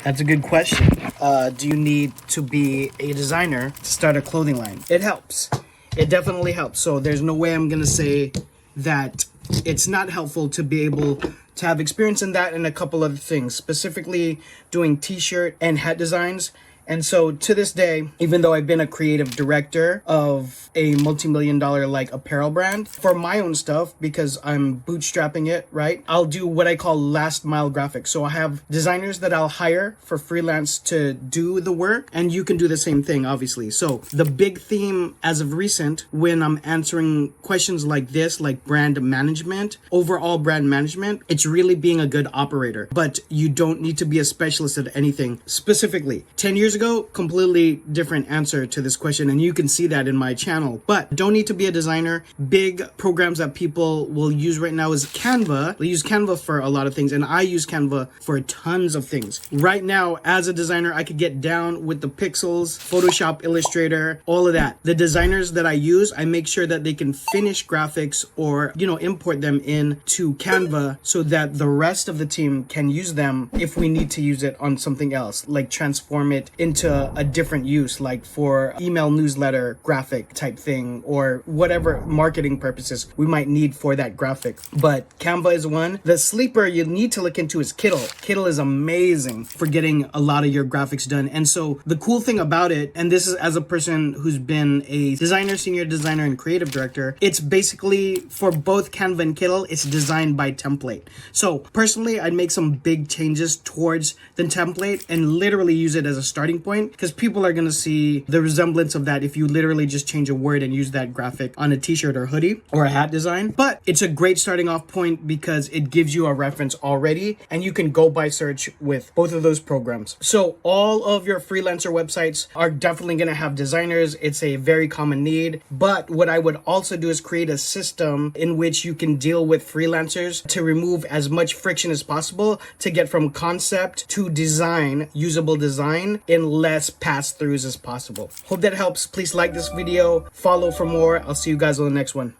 That's a good question. Do you need to be a designer to start a clothing line? It helps. It definitely helps. So there's no way I'm going to say that it's not helpful to be able to have experience in that and a couple other things, specifically doing t-shirt and hat designs. And so to this day, even though I've been a creative director of a multi-million-dollar like apparel brand for my own stuff, because I'm bootstrapping it, right? I'll do what I call last mile graphics. So I have designers that I'll hire for freelance to do the work, and you can do the same thing, obviously. So the big theme as of recent, when I'm answering questions like this, like brand management, overall brand management, it's really being a good operator. But you don't need to be a specialist at anything. Specifically, 10 years ago, completely different answer to this question, and you can see that in my channel. But don't need to be a designer. Big programs that people will use right now is Canva. They use Canva for a lot of things, and I use Canva for tons of things. Right now, as a designer, I could get down with the pixels, Photoshop, Illustrator, all of that. The designers that I use, I make sure that they can finish graphics or, import them into Canva so that the rest of the team can use them if we need to use it on something else, like transform it into a different use, like for email newsletter graphic type thing, or whatever marketing purposes we might need for that graphic. But Canva is one. The sleeper you need to look into is Kittle. Kittle is amazing for getting a lot of your graphics done. And so the cool thing about it, and this is as a person who's been a designer, senior designer, and creative director, it's basically for both Canva and Kittle, it's designed by template. So personally, I'd make some big changes towards the template and literally use it as a starting point, because people are going to see the resemblance of that if you literally just change a word and use that graphic on a t-shirt or hoodie or a hat design. But it's a great starting off point because it gives you a reference already, and you can go by search with both of those programs. So all of your freelancer websites are definitely going to have designers. It's a very common need. But what I would also do is create a system in which you can deal with freelancers to remove as much friction as possible to get from concept to design, usable design, in less pass-throughs as possible. Hope that helps. Please like this video, follow for more. I'll see you guys on the next one.